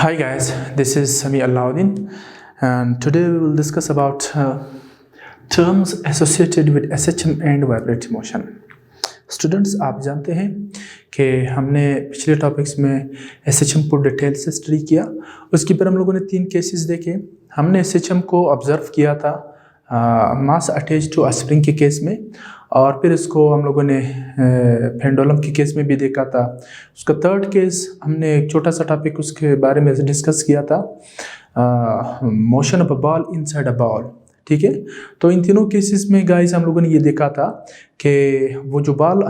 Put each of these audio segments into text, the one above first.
Hi guys, this is Sami Alauddin and today we will discuss about terms associated with SHM and vibratory motion. Students, आप जानते हैं कि हमने पिछले topics में SHM को डिटेल से स्टडी किया। उसके पर हम लोगों ने 3 केसेस देखे। हमने SHM को ऑब्जर्व किया था मास अटैच टू स्प्रिंग के केस में, और फिर इसको हम लोगों ने पेंडुलम के केस में भी देखा था। उसका थर्ड केस हमने एक छोटा सा टॉपिक उसके बारे में डिस्कस किया था, motion of a ball inside a ball. ठीक है, तो इन तीनों केसेस में गाइस हम लोगों ने ये देखा था कि वो जो बॉल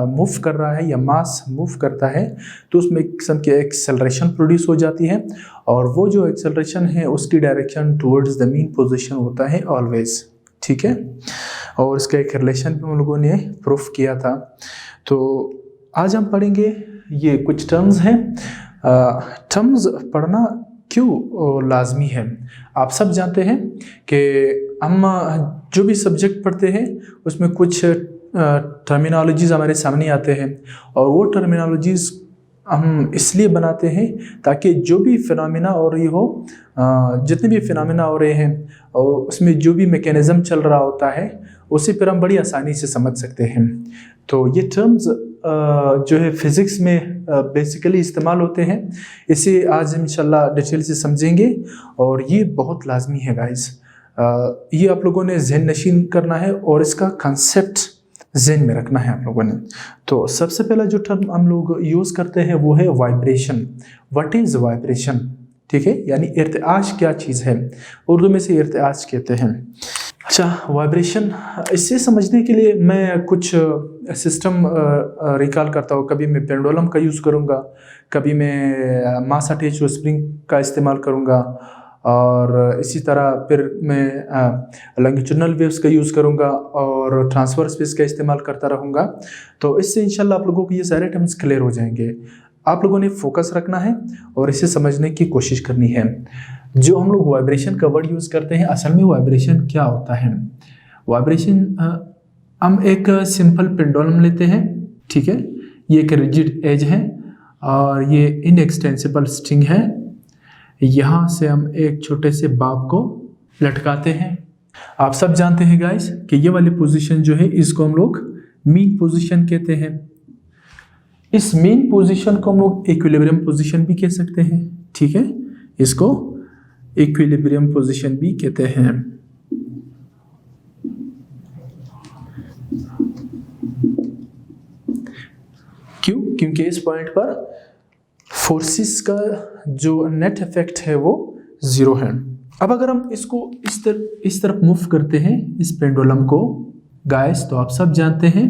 मूव कर रहा है या मास मूव करता है तो उसमें एक किस्म की एक्सेलरेशन प्रोड्यूस हो जाती है, और वो जो एक्सेलरेशन है उसकी direction towards the mean position होता है ऑलवेज। ठीक है, और इसका एक रिलेशन भी हम लोगों ने प्रूफ किया था। तो आज हम पढ़ेंगे ये कुछ टर्म्स हैं। टर्म्स पढ़ना क्यों लाजमी है? आप सब जानते हैं कि हम जो भी सब्जेक्ट पढ़ते हैं उसमें कुछ टर्मिनोलॉजीज़ हमारे सामने आते हैं, और वो टर्मिनोलॉजीज़ हम इसलिए बनाते हैं ताकि जो भी फिनोमिना हो रही हो, जितने भी फिनोमिना हो रहे हैं और उसमें जो भी मैकेनिज़्म चल रहा होता है उसे फिर हम बड़ी आसानी से समझ सकते हैं। तो ये टर्म्स जो है फिज़िक्स में बेसिकली इस्तेमाल होते हैं। इसे आज इंशाल्लाह डिटेल से समझेंगे और ये बहुत लाजमी है गाइस। ये आप लोगों ने ज़हन नशीन करना है और इसका कंसेप्ट ज़हन में रखना है आप लोगों ने। तो सबसे पहला जो टर्म हम लोग यूज़ करते हैं वो है वाइब्रेशन। What is vibration? ठीक है, यानी इर्तिआज क्या चीज़ है, उर्दू में से इर्तिआज कहते हैं। अच्छा, वाइब्रेशन इसे समझने के लिए मैं कुछ सिस्टम रिकॉल करता हूँ। कभी मैं पेंडुलम का यूज़ करूँगा, कभी मैं मास अटैच स्प्रिंग का इस्तेमाल करूँगा, और इसी तरह फिर मैं लॉन्गिट्यूडिनल वेव्स का यूज़ करूँगा और ट्रांसवर्स वेव्स का इस्तेमाल करता रहूँगा। तो इससे इंशाल्लाह आप लोगों को ये सारे टर्म्स क्लियर हो जाएंगे। आप लोगों ने फोकस रखना है और इसे समझने की कोशिश करनी है। जो हम लोग वाइब्रेशन का वर्ड यूज़ करते हैं, असल में वाइब्रेशन क्या होता है? वाइब्रेशन, हम एक सिंपल पेंडुलम लेते हैं। ठीक है, ये एक रिजिड एज है और ये इनएक्सटेंसिबल स्ट्रिंग है। यहाँ से हम एक छोटे से बाब को लटकाते हैं। आप सब जानते हैं गाइस कि ये वाली पोजीशन जो है इसको हम लोग मीन पोजीशन कहते हैं। इस मीन पोजीशन को हम लोग इक्विलिब्रियम पोजीशन भी कह सकते हैं। ठीक है, इसको इक्विलिब्रियम पोजीशन भी कहते हैं। क्यों? क्योंकि इस पॉइंट पर फोर्सेस का जो नेट इफेक्ट है वो 0 है। अब अगर हम इसको इस तरफ मूव करते हैं इस पेंडुलम को गाइस, तो आप सब जानते हैं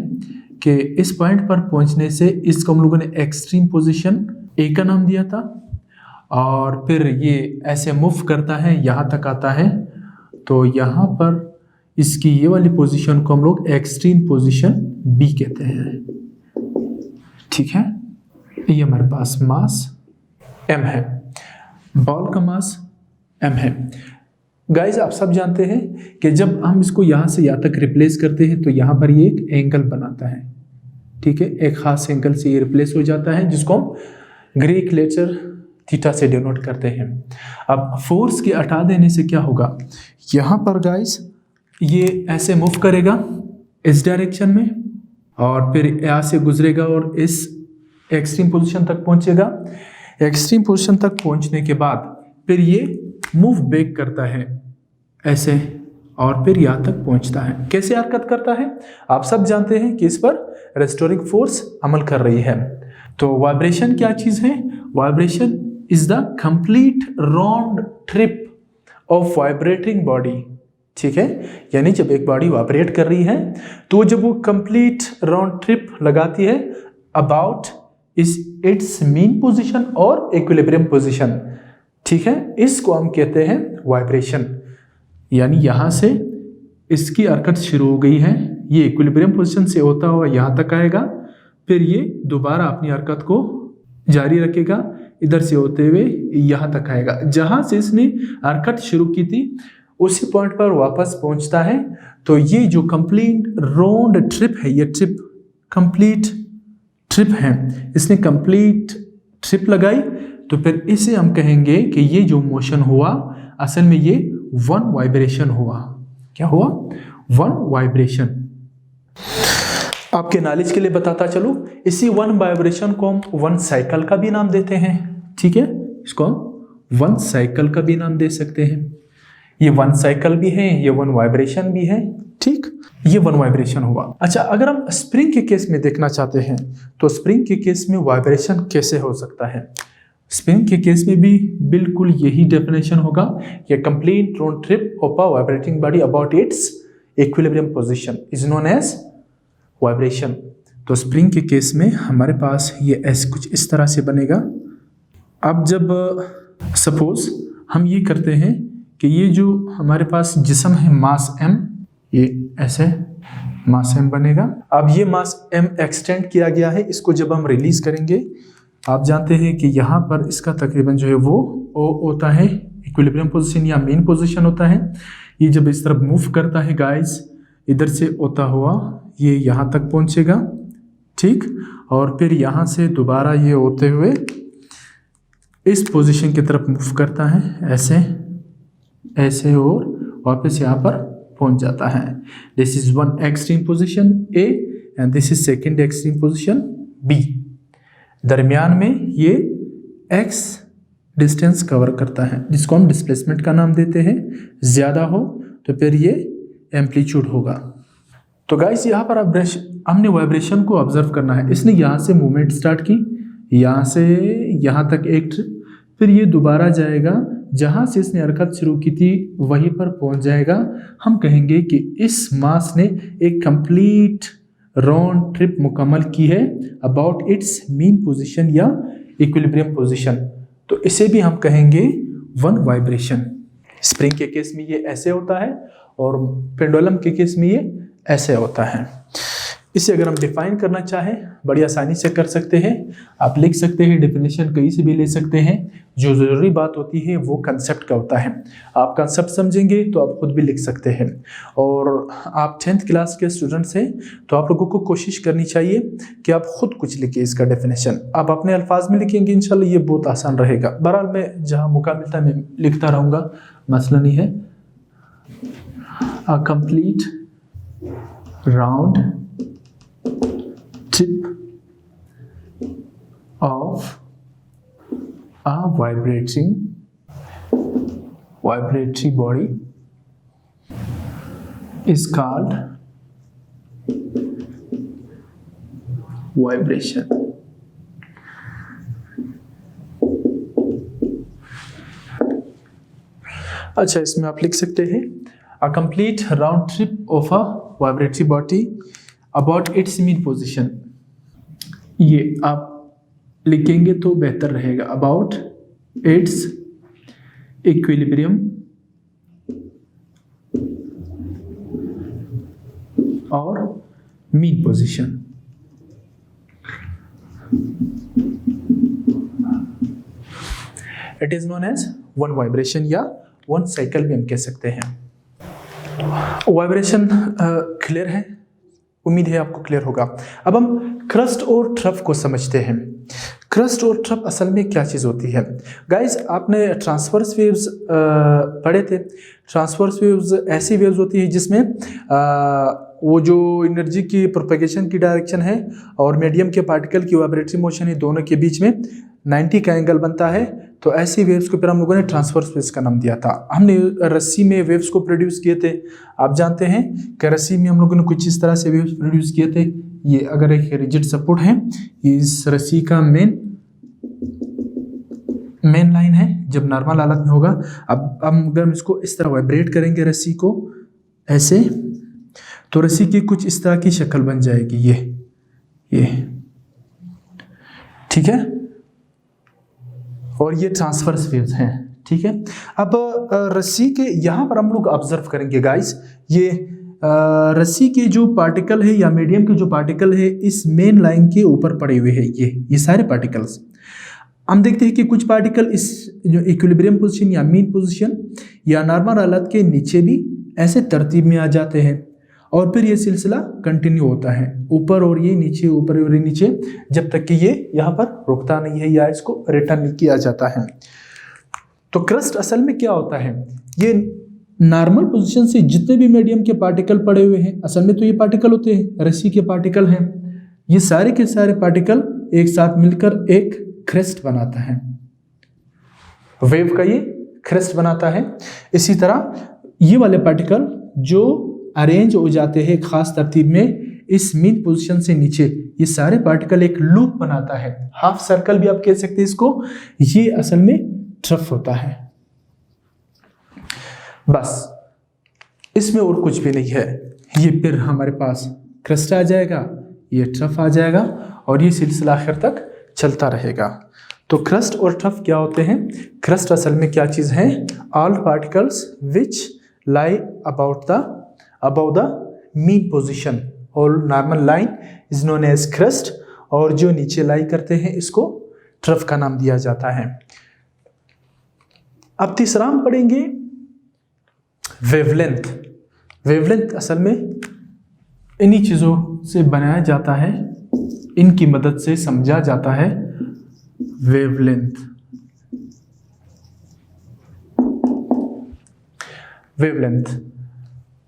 कि इस पॉइंट पर पहुंचने से इसको हम लोगों ने एक्सट्रीम पोजीशन ए का नाम दिया था, और फिर ये ऐसे मूव करता है, यहाँ तक आता है, तो यहाँ पर इसकी ये वाली पोजीशन को हम लोग एक्सट्रीम पोजीशन बी कहते हैं। ठीक है, ये हमारे पास मास m है, बॉल का मास m है। गाइस, आप सब जानते हैं कि जब हम इसको यहाँ से यहाँ तक रिप्लेस करते हैं तो यहाँ पर ये एक एंगल बनाता है। ठीक है, एक खास एंगल से ये रिप्लेस हो जाता है जिसको हम ग्रीक लेटर थीटा से डिनोट करते हैं। अब फोर्स के हटा देने से क्या होगा? यहाँ पर गाइस ये ऐसे मूव करेगा इस डायरेक्शन में, और फिर यहाँ से गुजरेगा और इस एक्सट्रीम पोजीशन तक पहुँचेगा। एक्सट्रीम पोजीशन तक पहुँचने के बाद फिर ये मूव बैक करता है ऐसे, और फिर यहाँ तक पहुँचता है। कैसे हरकत करता है? आप सब जानते हैं कि इस पर रेस्टोरिंग फोर्स अमल कर रही है। तो वाइब्रेशन क्या चीज़ है? Vibration is the complete round trip of vibrating body. ठीक है, यानी जब एक बॉडी वाइब्रेट कर रही है तो जब वो कंप्लीट राउंड ट्रिप लगाती है अबाउट इट्स मीन पोजीशन और इक्विलिब्रियम पोजीशन। ठीक है, इसको हम कहते हैं वाइब्रेशन। यानी यहाँ से इसकी हरकत शुरू हो गई है, ये इक्विलिब्रियम पोजीशन से होता हुआ यहाँ तक आएगा, फिर ये दोबारा अपनी हरकत को जारी रखेगा, इधर से होते हुए यहाँ तक आएगा। जहाँ से इसने हरकत शुरू की थी उसी पॉइंट पर वापस पहुँचता है। तो ये जो कंप्लीट राउंड ट्रिप है, ये ट्रिप कंप्लीट ट्रिप है, इसने कंप्लीट ट्रिप लगाई तो फिर इसे हम कहेंगे कि ये जो मोशन हुआ असल में ये वन वाइब्रेशन हुआ। क्या हुआ? One vibration. आपके नॉलेज के लिए बताता चलो, इसी वन वाइब्रेशन को हम वन साइकिल का भी नाम देते हैं। ठीक है, इसको हम वन साइकिल का भी नाम दे सकते हैं। ये वन साइकिल भी है, ये वन वाइब्रेशन भी है। ठीक, ये वन वाइब्रेशन हुआ। अच्छा, अगर हम स्प्रिंग के केस में देखना चाहते हैं तो स्प्रिंग के केस में वाइब्रेशन कैसे हो सकता है? स्प्रिंग के केस में भी बिल्कुल यही डेफिनेशन होगा कि complete round trip of a vibrating body about its equilibrium position is known as vibration. तो स्प्रिंग के केस में हमारे पास ये ऐसे कुछ इस तरह से बनेगा। अब जब सपोज हम ये करते हैं कि ये जो हमारे पास जिस्म है मास m, ये ऐसे मास m बनेगा। अब ये मास m एक्सटेंड किया गया है, इसको जब हम रिलीज करेंगे आप जानते हैं कि यहाँ पर इसका तकरीबन जो है वो O होता है, इक्विलिब्रियम पोजीशन या मेन पोजीशन होता है। ये जब इस तरफ मूव करता है गाइस, इधर से होता हुआ ये यहाँ तक पहुँचेगा। ठीक, और फिर यहाँ से दोबारा ये होते हुए इस पोजीशन की तरफ मूव करता है, ऐसे ऐसे, और वापस यहाँ पर पहुँच जाता है। This is one extreme position A and this is second extreme position B। दरमियान में ये x डिस्टेंस कवर करता है, जिसको हम डिस्प्लेसमेंट का नाम देते हैं। ज़्यादा हो तो फिर ये एम्पलीट्यूड होगा। तो गाइस यहाँ पर हमने वाइब्रेशन को ऑब्जर्व करना है। इसने यहाँ से मूवमेंट स्टार्ट की, यहाँ से यहाँ तक एक ट्रिप, फिर ये दोबारा जाएगा, जहाँ से इसने हरकत शुरू की थी वहीं पर पहुँच जाएगा। हम कहेंगे कि इस मास ने एक कंप्लीट राउंड ट्रिप मुकम्मल की है अबाउट इट्स मीन पोजीशन या इक्विलिब्रियम पोजीशन। तो इसे भी हम कहेंगे वन वाइब्रेशन। स्प्रिंग के केस में ये ऐसे होता है और पेंडुलम के केस में ये ऐसे होता है। इसे अगर हम डिफाइन करना चाहें बड़ी आसानी से कर सकते हैं। आप लिख सकते हैं, डेफिनेशन कहीं से भी ले सकते हैं। जो ज़रूरी बात होती है वो कंसेप्ट का होता है। आप कंसेप्ट समझेंगे तो आप खुद भी लिख सकते हैं। और आप 10th क्लास के स्टूडेंट्स हैं तो आप लोगों को कोशिश करनी चाहिए कि आप खुद कुछ लिखिए इसका डेफिनेशन। आप अपने अल्फाज में लिखेंगे इंशाल्लाह, ये बहुत आसान रहेगा। बहरहाल मैं जहाँ मौका मिलता है मैं लिखता रहूँगा, मसला नहीं है। A complete round tip of a vibratory body is called vibration. अच्छा, इसमें आप लिख सकते हैं a complete round trip of a vibratory body about its mean position। ये आप लिखेंगे तो बेहतर रहेगा, अबाउट इट्स इक्विलिब्रियम और mean position. It is known as one vibration या वन साइकिल भी हम कह सकते हैं। वाइब्रेशन क्लियर है, उम्मीद है आपको क्लियर होगा। अब हम क्रस्ट और ट्रफ को समझते हैं। क्रस्ट और ट्रफ असल में क्या चीज़ होती है? गाइस, आपने ट्रांसवर्स वेव्स पढ़े थे। ट्रांसवर्स वेव्स ऐसी वेव्स होती है जिसमें वो जो एनर्जी की प्रोपेगेशन की डायरेक्शन है और मीडियम के पार्टिकल की वाइब्रेटरी मोशन है, दोनों के बीच में 90 का एंगल बनता है। तो ऐसी वेव्स को फिर हम लोगों ने ट्रांसवर्स वेव्स का नाम दिया था। हमने रस्सी में वेव्स को प्रोड्यूस किए थे। आप जानते हैं कि रस्सी में हम लोगों ने कुछ इस तरह से वेव्स प्रोड्यूस किए थे। ये अगर एक रिजिड सपोर्ट है, ये इस रस्सी का मेन लाइन है जब नॉर्मल हालत में होगा। अब अगर हम इसको इस तरह वाइब्रेट करेंगे रस्सी को ऐसे, तो रस्सी की कुछ इस तरह की शक्ल बन जाएगी। ये ठीक है, और ये ट्रांसवर्स वेव्स हैं। ठीक है, अब रस्सी के यहाँ पर हम लोग ऑब्जर्व करेंगे गाइस, ये रस्सी के जो पार्टिकल है या मीडियम के जो पार्टिकल है इस मेन लाइन के ऊपर पड़े हुए हैं। ये सारे पार्टिकल्स हम देखते हैं कि कुछ पार्टिकल इस जो इक्विलिब्रियम पोजीशन या मीन पोजीशन या नॉर्मल हालत के नीचे भी ऐसे तरतीब में आ जाते हैं, और फिर ये सिलसिला कंटिन्यू होता है, ऊपर और ये नीचे, ऊपर और ये नीचे, जब तक कि ये यहाँ पर रुकता नहीं है या इसको रिटर्न नहीं किया जाता है। तो क्रस्ट असल में क्या होता है, ये नॉर्मल पोजीशन से जितने भी मीडियम के पार्टिकल पड़े हुए हैं, असल में तो ये पार्टिकल होते हैं, रस्सी के पार्टिकल हैं, ये सारे के सारे पार्टिकल एक साथ मिलकर एक क्रेस्ट बनाता है, वेव का ये क्रेस्ट बनाता है। इसी तरह ये वाले पार्टिकल जो अरेंज हो जाते हैं खास तरतीब में इस मीन पोजीशन से नीचे, ये सारे पार्टिकल एक लूप बनाता है, हाफ सर्कल भी आप कह सकते हैं इसको, ये असल में ट्रफ होता है। बस इसमें और कुछ भी नहीं है, ये फिर हमारे पास क्रस्ट आ जाएगा, ये ट्रफ आ जाएगा और ये सिलसिला आखिर तक चलता रहेगा। तो क्रस्ट और ट्रफ क्या होते हैं? क्रस्ट असल में क्या चीज़ है? All particles which lie about the mean position और normal line is known as crust, और जो नीचे लाई करते हैं इसको ट्रफ का नाम दिया जाता है। अब तीसरा हम पढ़ेंगे वेवलेंथ। वेवलेंथ असल में इन्हीं चीज़ों से बनाया जाता है, इनकी मदद से समझा जाता है वेवलेंथ। वेवलेंथ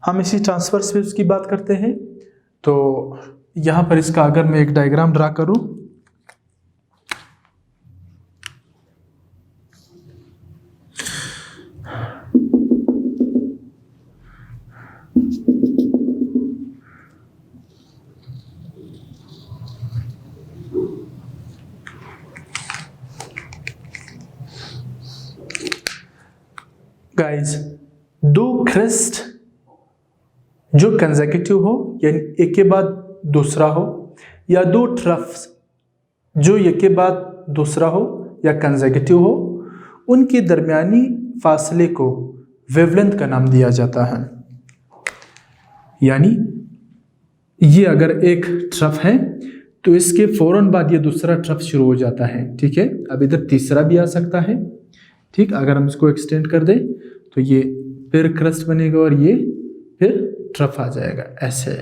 हम इसी ट्रांसवर्स वेव्स की बात करते हैं। तो यहां पर इसका अगर मैं एक डायग्राम ड्रा करूं, गाइस, दो क्रेस्ट जो कंसेक्यूटिव हो यानी एक के बाद दूसरा हो, या दो ट्रफ्स जो एक के बाद दूसरा हो या कंसेक्यूटिव हो, उनके दरमियानी फासले को वेवलेंथ का नाम दिया जाता है। यानी ये अगर एक ट्रफ है तो इसके फौरन बाद ये दूसरा ट्रफ शुरू हो जाता है, ठीक है। अब इधर तीसरा भी आ सकता है, ठीक। अगर हम इसको एक्सटेंड कर दें तो ये फिर क्रस्ट बनेगा और ये फिर ट्रफ आ जाएगा, ऐसे।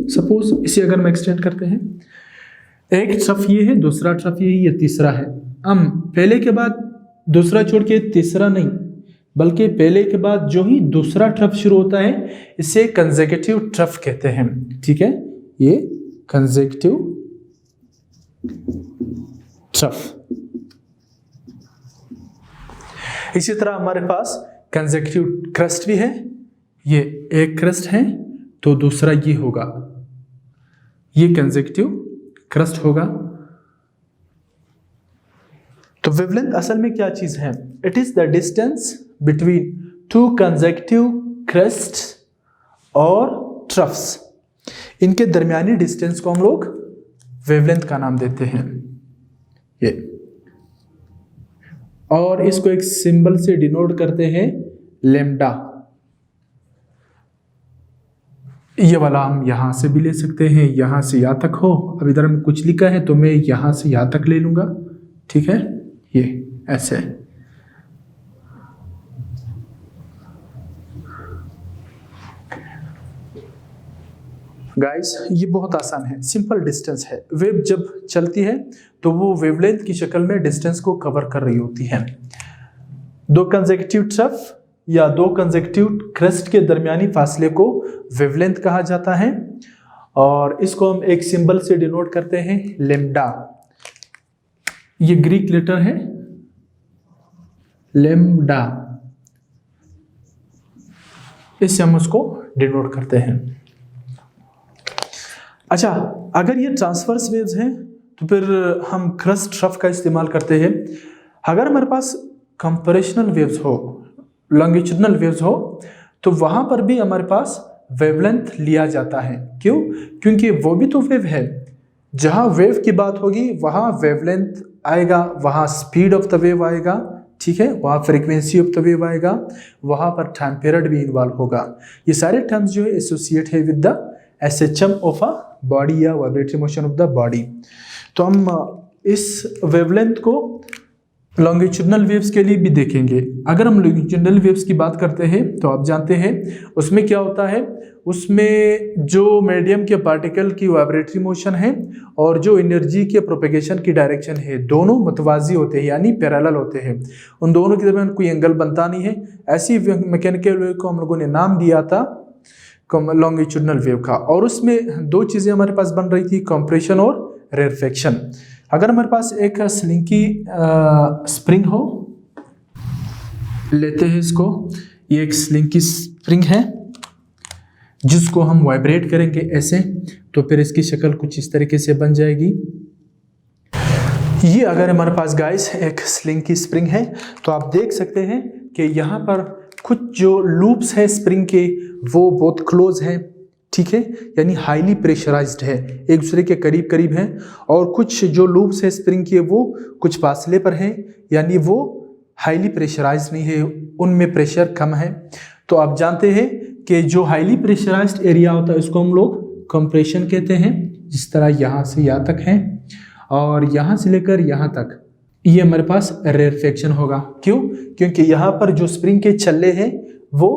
सपोज इसे अगर हम एक्सटेंड करते हैं, एक ट्रफ ये है, दूसरा ट्रफ ये है, ये तीसरा है। हम पहले के बाद दूसरा छोड़ के तीसरा नहीं, बल्कि पहले के बाद जो ही दूसरा ट्रफ शुरू होता है इसे कंसेक्यूटिव ट्रफ कहते हैं, ठीक है। ये कंसेक्यूटिव ट्रफ। इसी तरह हमारे पास कंसेक्यूटिव क्रस्ट भी है, ये एक क्रस्ट है तो दूसरा ये होगा, ये कंसेक्यूटिव क्रस्ट होगा। तो वेवलेंथ असल में क्या चीज है? It is the distance between two consecutive crust और ट्रफ्स, इनके दरमियानी डिस्टेंस को हम लोग वेवलेंथ का नाम देते हैं, ये। और इसको एक सिंबल से डिनोट करते हैं, लैम्डा। ये वाला हम यहां से भी ले सकते हैं, यहां से यहां तक हो। अब इधर में कुछ लिखा है तो मैं यहां से यहां तक ले लूंगा, ठीक है, ये ऐसे। गाइस, ये बहुत आसान है, सिंपल डिस्टेंस है। वेव जब चलती है तो वो वेवलेंथ की शक्ल में डिस्टेंस को कवर कर रही होती है। दो कंसेक्यूटिव ट्रफ या दो कंसेक्यूटिव क्रस्ट के दरमियानी फासले को वेवलेंथ कहा जाता है, और इसको हम एक सिंबल से डिनोट करते हैं, लैम्डा। ये ग्रीक लेटर है, लैम्डा, इससे हम उसको डिनोट करते हैं। अच्छा, अगर ये ट्रांसवर्स वेव्स हैं तो फिर हम क्रस्ट ट्रफ का इस्तेमाल करते हैं। अगर हमारे पास कंप्रेशनल वेव्स हो, लॉन्गिट्यूडनल वेव्स हो, तो वहां पर भी हमारे पास वेवलेंथ लिया जाता है। क्यों? क्योंकि वो भी तो वेव है, जहां वेव की बात होगी वहां वेवलेंथ आएगा, वहां स्पीड ऑफ द वेव आएगा, ठीक है, वहां फ्रीक्वेंसी ऑफ द वेव आएगा, वहां पर टाइम पीरियड भी इन्वॉल्व होगा। ये सारे टर्म्स जो है एसोसिएट है with the SHM of a body या vibratory motion of the body. तो हम इस वेवलेंथ को लॉन्गिट्यूडनल वेव्स के लिए भी देखेंगे। अगर हम लॉन्गिट्यूडनल वेव्स की बात करते हैं तो आप जानते हैं उसमें क्या होता है, उसमें जो मीडियम के पार्टिकल की वाइब्रेटरी मोशन है और जो एनर्जी के प्रोपेगेशन की डायरेक्शन है दोनों मुतवाजी होते हैं यानी पैरेलल होते हैं, उन दोनों के दरमियान कोई एंगल बनता नहीं है। ऐसी मैकेनिकल वेव को हम लोगों ने नाम दिया था लॉन्गिट्यूडनल वेव का, और उसमें दो चीज़ें हमारे पास बन रही थी, कंप्रेशन और रेरफेक्शन। अगर हमारे पास एक स्लिंकी स्प्रिंग हो, लेते हैं इसको, ये एक स्लिंकी स्प्रिंग है जिसको हम वाइब्रेट करेंगे ऐसे, तो फिर इसकी शक्ल कुछ इस तरीके से बन जाएगी। ये अगर हमारे पास गाइस एक स्लिंकी स्प्रिंग है तो आप देख सकते हैं कि यहाँ पर कुछ जो लूप्स है स्प्रिंग के वो बहुत क्लोज है, ठीक है, यानी हाईली प्रेशराइज्ड है, एक दूसरे के करीब करीब हैं, और कुछ जो लूप्स है स्प्रिंग के वो कुछ फासले पर हैं, यानी वो हाईली प्रेशराइज्ड नहीं है, उनमें प्रेशर कम है। तो आप जानते हैं कि जो हाईली प्रेशराइज्ड एरिया होता है उसको हम लोग कंप्रेशन कहते हैं, जिस तरह यहाँ से यहाँ तक है और यहाँ से लेकर यहाँ तक, ये हमारे पास रेरफेक्शन होगा। क्यों? क्योंकि यहाँ पर जो स्प्रिंग के छल्ले हैं वो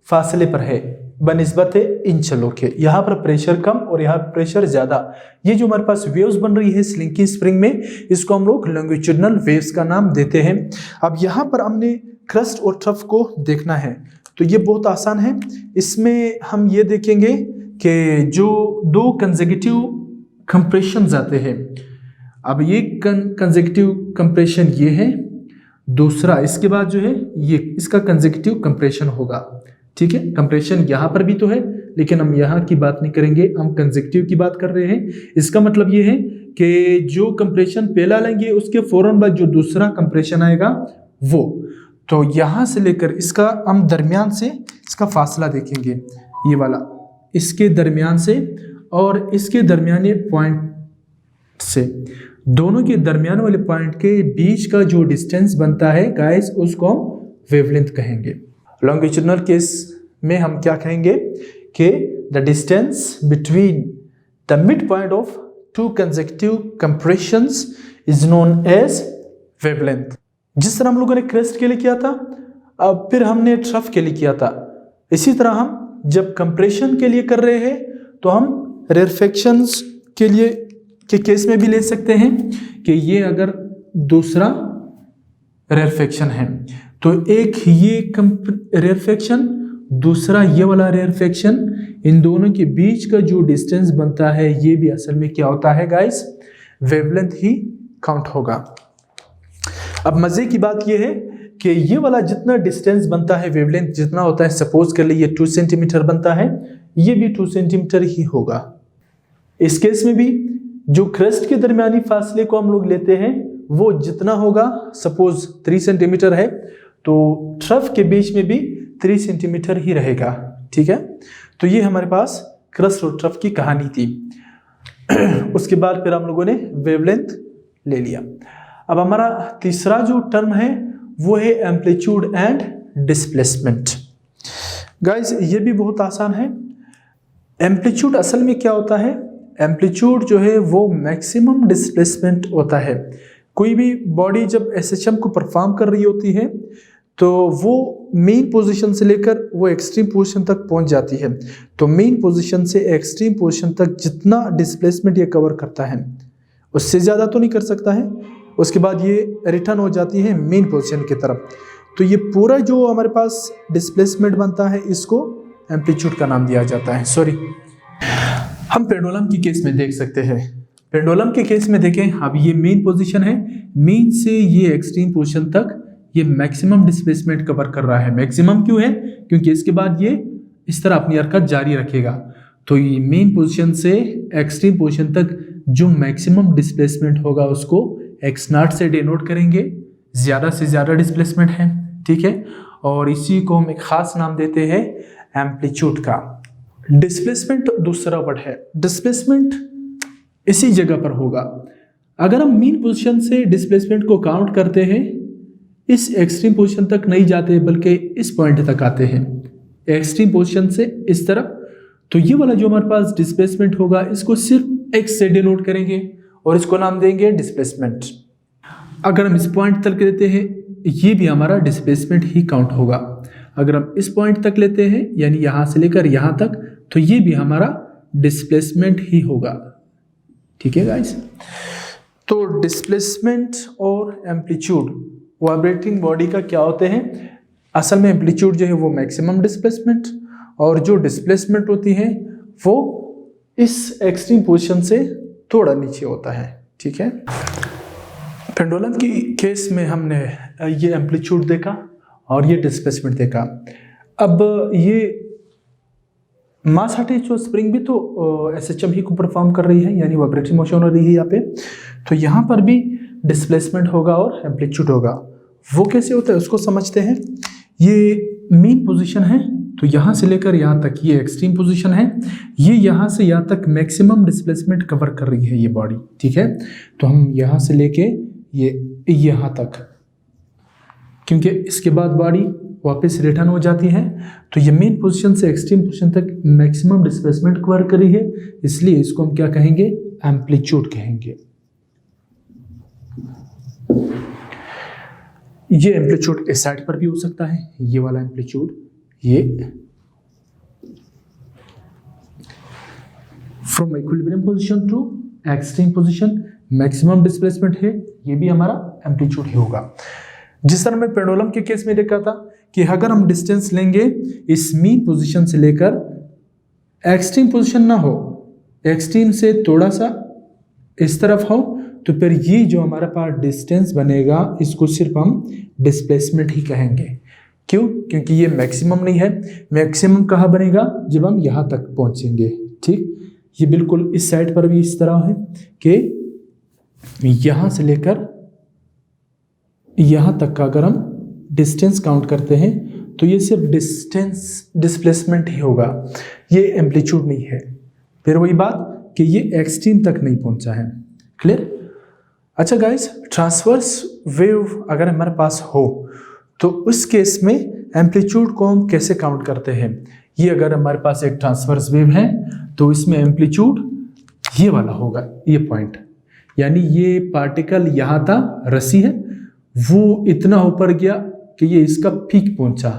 फासले पर है बनिस्बत इन छल्लों के, यहाँ पर प्रेशर कम और यहाँ प्रेशर ज़्यादा। ये जो हमारे पास वेव्स बन रही है स्लिंकी स्प्रिंग में, इसको हम लोग लॉन्गिट्यूडनल वेव्स का नाम देते हैं। अब यहाँ पर हमने क्रस्ट और ट्रफ को देखना है, तो ये बहुत आसान है। इसमें हम ये देखेंगे कि जो दो कंसेक्यूटिव कंप्रेशन आते हैं, अब ये कंसेक्यूटिव कंप्रेशन ये है, दूसरा इसके बाद जो है ये इसका कंसेक्यूटिव कंप्रेशन होगा, ठीक है। कंप्रेशन यहाँ पर भी तो है लेकिन हम यहाँ की बात नहीं करेंगे, हम कंसेक्यूटिव की बात कर रहे हैं। इसका मतलब ये है कि जो कंप्रेशन पहला लेंगे उसके फौरन बाद जो दूसरा कंप्रेशन आएगा वो, तो यहाँ से लेकर इसका हम दरमियान से इसका फासला देखेंगे, ये वाला इसके दरमियान से और इसके दरमियाने पॉइंट से, दोनों के दरमियान वाले पॉइंट के बीच का जो डिस्टेंस बनता है गाइस उसको हम वेवलेंथ कहेंगे। लॉन्गिट्यूडनल केस में हम क्या कहेंगे कि the distance between the mid point of two consecutive compressions is known as wavelength. जिस तरह हम लोगों ने क्रेस्ट के लिए किया था, अब फिर हमने ट्रफ के लिए किया था, इसी तरह हम जब कंप्रेशन के लिए कर रहे हैं तो हम रेरफेक्शंस के लिए के केस में भी ले सकते हैं कि ये अगर दूसरा रेरफेक्शन है तो एक ये रेरफेक्शन, दूसरा ये वाला रेरफेक्शन, इन दोनों के बीच का जो डिस्टेंस बनता है ये भी असल में क्या होता है गाइस, वेवलेंथ ही काउंट होगा। अब मजे की बात ये है कि ये वाला जितना डिस्टेंस बनता है, वेवलेंथ जितना होता है, सपोज कर लिए 2 सेंटीमीटर बनता है, ये भी 2 सेंटीमीटर ही होगा। इस केस में भी जो क्रेस्ट के दरमियानी फासले को हम लोग लेते हैं वो जितना होगा, सपोज 3 सेंटीमीटर है तो ट्रफ के बीच में भी 3 सेंटीमीटर ही रहेगा, ठीक है। तो ये हमारे पास क्रस्ट और ट्रफ की कहानी थी। उसके बाद फिर हम लोगों ने वेवलेंथ ले लिया। अब हमारा तीसरा जो टर्म है वो है एम्पलीट्यूड एंड डिस्प्लेसमेंट। गाइस ये भी बहुत आसान है। एम्पलीट्यूड असल में क्या होता है, एम्पलीट्यूड जो है वो मैक्सिमम डिस्प्लेसमेंट होता है। कोई भी बॉडी जब एसएचएम को परफॉर्म कर रही होती है तो वो मेन पोजीशन से लेकर वो एक्सट्रीम पोजीशन तक पहुंच जाती है, तो मेन पोजीशन से एक्सट्रीम पोजीशन तक जितना डिस्प्लेसमेंट ये कवर करता है उससे ज़्यादा तो नहीं कर सकता है। उसके बाद ये रिटर्न हो जाती है मेन पोजीशन की तरफ, तो ये पूरा जो हमारे पास डिस्प्लेसमेंट बनता है इसको एम्पलीट्यूड का नाम दिया जाता है। सॉरी, हम पेंडुलम की केस में देख सकते हैं। पेंडुलम के केस में देखें, अब ये मेन पोजीशन है, मेन से ये एक्सट्रीम पोजीशन तक ये मैक्सिमम डिस्प्लेसमेंट कवर कर रहा है। मैक्सिमम क्यों है? क्योंकि इसके बाद ये इस तरह अपनी हरकत जारी रखेगा, तो ये मेन पोजीशन से एक्सट्रीम पोजीशन तक जो मैक्सिमम डिस्प्लेसमेंट होगा उसको x0 से डिनोट करेंगे, ज़्यादा से ज़्यादा डिस्प्लेसमेंट है, ठीक है। और इसी को हम एक ख़ास नाम देते हैं एम्पलीट्यूड का। डिस्प्लेसमेंट दूसरा वर्ड है। डिस्प्लेसमेंट इसी जगह पर होगा। अगर हम मेन पोजीशन से डिस्प्लेसमेंट को काउंट करते हैं, इस एक्सट्रीम पोजीशन तक नहीं जाते बल्कि इस पॉइंट तक आते हैं, एक्सट्रीम पोजीशन से इस तरफ, तो ये वाला जो हमारे पास डिस्प्लेसमेंट होगा इसको सिर्फ x से डिनोट करेंगे और इसको नाम देंगे डिस्प्लेसमेंट। अगर हम इस पॉइंट तक लेते हैं ये भी हमारा डिस्प्लेसमेंट ही काउंट होगा। अगर हम इस पॉइंट तक लेते हैं यानी यहाँ से लेकर यहाँ तक, तो ये भी हमारा डिस्प्लेसमेंट ही होगा। ठीक है गाइस, तो डिस्प्लेसमेंट और एम्पलीट्यूड वाइब्रेटिंग बॉडी का क्या होते हैं? असल में एम्पलीट्यूड जो है वो मैक्सिमम डिस्प्लेसमेंट, और जो डिस्प्लेसमेंट होती है वो इस एक्सट्रीम पोजीशन से थोड़ा नीचे होता है। ठीक है, पेंडुलम की केस में हमने ये एम्पलीट्यूड देखा और ये डिस्प्लेसमेंट देखा। अब ये मास अटैच्ड स्प्रिंग भी तो एसएचएम ही को परफॉर्म कर रही है, यानी वाइब्रेटरी मोशन हो रही है यहाँ पे, तो यहाँ पर भी डिस्प्लेसमेंट होगा और एम्पलीट्यूड होगा। वो कैसे होता है उसको समझते हैं। ये मीन पोजीशन है, तो यहाँ से लेकर यहाँ तक ये एक्सट्रीम पोजीशन है, ये यहाँ से यहाँ तक मैक्सिमम डिस्प्लेसमेंट कवर कर रही है ये बॉडी। ठीक है, तो हम यहाँ से लेके ये यहाँ तक, क्योंकि इसके बाद बॉडी वापस रिटर्न हो जाती है, तो ये मेन पोजीशन से एक्सट्रीम पोजीशन तक मैक्सिमम डिस्प्लेसमेंट कवर कर रही है, इसलिए इसको हम क्या कहेंगे? एम्पलीट्यूड कहेंगे। ये एम्पलीट्यूड इस साइड पर भी हो सकता है, ये वाला एम्पलीट्यूड, ये from equilibrium position to extreme position maximum displacement है, ये भी हमारा एम्पलीट्यूड ही होगा। जिस तरह मैं पेंडुलम के केस में देखा था कि अगर हम डिस्टेंस लेंगे इस मीन पोजीशन से लेकर एक्सट्रीम पोजीशन ना हो, एक्सट्रीम से थोड़ा सा इस तरफ हो, तो फिर ये जो हमारे पास डिस्टेंस बनेगा इसको सिर्फ हम डिस्प्लेसमेंट ही कहेंगे। क्यों? क्योंकि ये मैक्सिमम नहीं है। मैक्सिमम कहाँ बनेगा? जब हम यहाँ तक पहुँचेंगे। ठीक, ये बिल्कुल इस साइड पर भी इस तरह है कि यहाँ से लेकर यहाँ तक का अगर हम डिस्टेंस काउंट करते हैं तो ये सिर्फ डिस्टेंस डिस्प्लेसमेंट ही होगा, ये एम्पलीट्यूड नहीं है। फिर वही बात कि ये एक्सट्रीम तक नहीं पहुंचा है। क्लियर? अच्छा गाइस, ट्रांसवर्स वेव अगर हमारे पास हो तो उस केस में एम्पलीट्यूड को हम कैसे काउंट करते हैं? ये अगर हमारे पास एक ट्रांसवर्स वेव है तो इसमें एम्पलीट्यूड ये वाला होगा, ये पॉइंट, यानी ये पार्टिकल यहाँ था, रस्सी है, वो इतना ऊपर गया कि ये इसका पीक पहुंचा,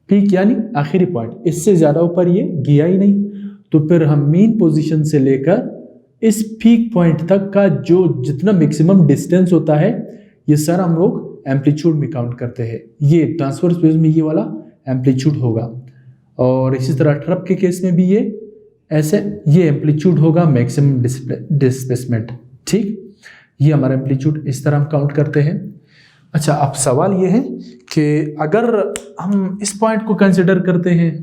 पीक यानी आखिरी पॉइंट, इससे ज़्यादा ऊपर ये गया ही नहीं। तो फिर हम मेन पोजीशन से लेकर इस पीक पॉइंट तक का जो जितना मैक्सिमम डिस्टेंस होता है ये सारा हम लोग एम्पलीट्यूड में काउंट करते हैं। ये ट्रांसवर्स वेव में ये वाला एम्पलीट्यूड होगा, और इसी तरह ट्रप के केस में भी ये ऐसे ये एम्पलीट्यूड होगा मैक्सिमम डिस्प्लेसमेंट। ठीक, ये हमारा एम्पलीट्यूड इस तरह हम काउंट करते हैं। अच्छा, अब सवाल ये है कि अगर हम इस पॉइंट को कंसिडर करते हैं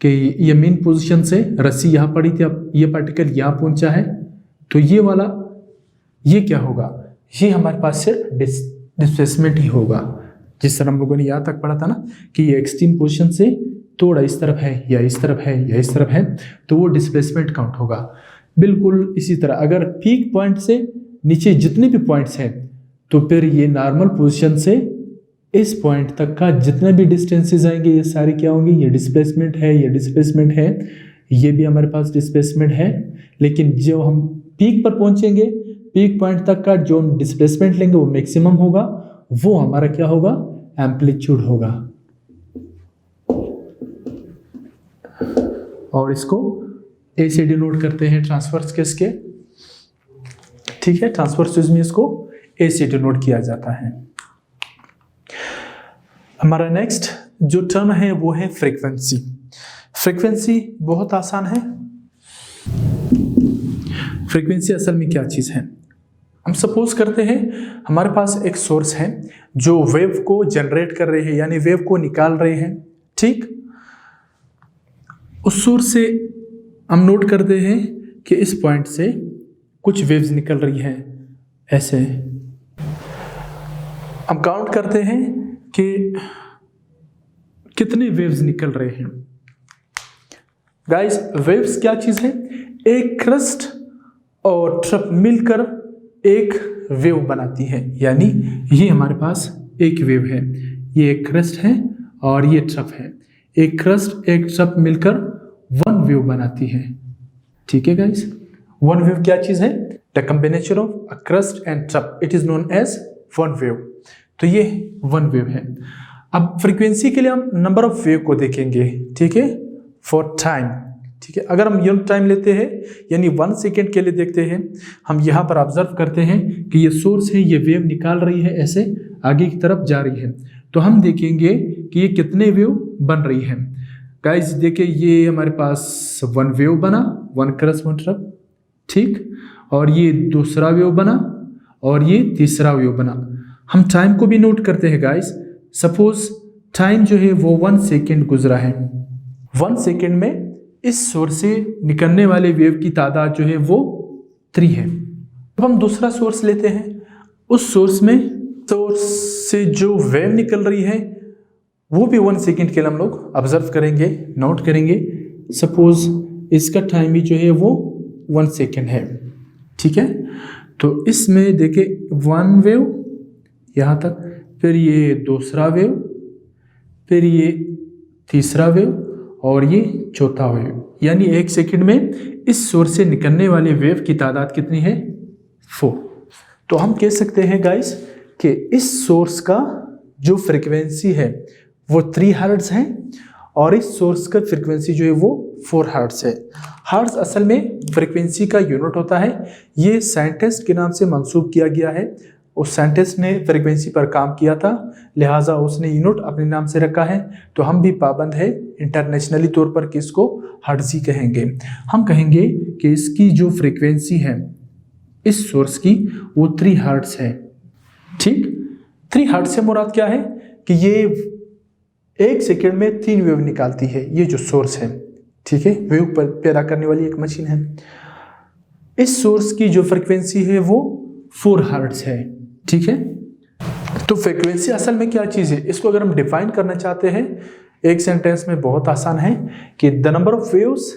कि ये मेन पोजीशन से रस्सी यहाँ पड़ी थी, अब ये पार्टिकल यहाँ पहुँचा है, तो ये वाला ये क्या होगा? ये हमारे पास सिर्फ डिस्प्लेसमेंट ही होगा। जिस तरह हम लोगों ने यहाँ तक पढ़ा था ना कि ये एक्सट्रीम पोजीशन से थोड़ा इस तरफ है या इस तरफ है या इस तरफ है, तो वो डिस्प्लेसमेंट काउंट होगा। बिल्कुल इसी तरह अगर पीक पॉइंट से नीचे जितने भी पॉइंट्स हैं तो फिर ये नॉर्मल पोजीशन से इस पॉइंट तक का जितने भी डिस्टेंसेस आएंगे ये सारे क्या होंगे? ये डिस्प्लेसमेंट है, ये डिस्प्लेसमेंट है, ये भी हमारे पास डिस्प्लेसमेंट है। लेकिन जो हम पीक पर पहुंचेंगे, पीक पॉइंट तक का जो हम डिस्प्लेसमेंट लेंगे वो मैक्सिमम होगा, वो हमारा क्या होगा? एम्पलीट्यूड होगा। और इसको ए से डिनोट करते हैं ट्रांसवर्स केस के। ठीक है, ट्रांसवर्स में इसको ए से डिनोट किया जाता है। हमारा नेक्स्ट जो टर्म है वो है फ्रीक्वेंसी। फ्रीक्वेंसी बहुत आसान है। फ्रीक्वेंसी असल में क्या चीज़ है? हम सपोज करते हैं हमारे पास एक सोर्स है जो वेव को जनरेट कर रहे हैं, यानी वेव को निकाल रहे हैं। ठीक, उस सोर्स से हम नोट करते हैं कि इस पॉइंट से कुछ वेव्स निकल रही हैं, ऐसे हम काउंट करते हैं कि कितने वेव्स निकल रहे हैं। गाइस, वेव्स क्या चीज़ है? एक क्रस्ट और ट्रप मिलकर एक वेव बनाती है, यानी ये हमारे पास एक वेव है, ये एक क्रस्ट है और ये ट्रप है। एक क्रस्ट एक ट्रप मिलकर वन वेव बनाती है। ठीक है गाइस, वन वेव क्या चीज़ है? The combination of a crest and trough it is known as one wave. तो ये वन वेव है। अब फ्रीक्वेंसी के लिए हम नंबर ऑफ वेव को देखेंगे, ठीक है, फॉर टाइम, ठीक है। अगर हम यूनिट टाइम लेते हैं यानी 1 सेकेंड के लिए देखते हैं, हम यहाँ पर ऑब्जर्व करते हैं कि ये सोर्स है, ये वेव निकाल रही है, ऐसे आगे की तरफ जा रही है। तो हम देखेंगे कि ये कितने वेव बन रही है। गाइस देखिए, ये हमारे पास वन वेव बना, वन क्रस्ट वन ट्रफ, ठीक, और ये दूसरा वेव बना और ये तीसरा वेव बना। हम टाइम को भी नोट करते हैं गाइस। सपोज टाइम जो है वो 1 सेकेंड गुजरा है। 1 सेकेंड में इस सोर्स से निकलने वाले वेव की तादाद जो है वो 3 है। अब हम दूसरा सोर्स लेते हैं, उस सोर्स से जो वेव निकल रही है वो भी 1 सेकेंड के लिए हम लोग ऑब्जर्व करेंगे, नोट करेंगे। सपोज इसका टाइम भी जो है वो 1 सेकेंड है, ठीक है। तो इसमें देखिए 1 वेव यहाँ तक, फिर ये दूसरा वेव, फिर ये तीसरा वेव और ये चौथा वेव, यानी 1 सेकेंड में इस सोर्स से निकलने वाले वेव की तादाद कितनी है? 4। तो हम कह सकते हैं गाइस कि इस सोर्स का जो फ्रीक्वेंसी है वो 3 हर्ट्ज है और इस सोर्स का फ्रीक्वेंसी जो है वो 4 हर्ट्ज है। हर्ट्ज असल में फ्रीक्वेंसी का यूनिट होता है। ये साइंटिस्ट के नाम से मंसूब किया गया है। उस साइंटिस्ट ने फ्रीक्वेंसी पर काम किया था, लिहाजा उसने यूनिट अपने नाम से रखा है। तो हम भी पाबंद है इंटरनेशनली तौर पर कि इसको हर्ट्ज ही कहेंगे। हम कहेंगे कि इसकी जो फ्रीक्वेंसी है इस सोर्स की वो 3 हर्ट्ज है, ठीक। 3 हर्ट्ज से मुराद क्या है कि ये 1 सेकेंड में 3 वेव निकालती है, ये जो सोर्स है, ठीक है। वेव पैदा करने वाली एक मशीन है। इस सोर्स की जो फ्रीक्वेंसी है वो 4 हर्ट्ज है, ठीक है। तो फ्रीक्वेंसी असल में क्या चीज़ है, इसको अगर हम डिफाइन करना चाहते हैं एक सेंटेंस में, बहुत आसान है कि the number of waves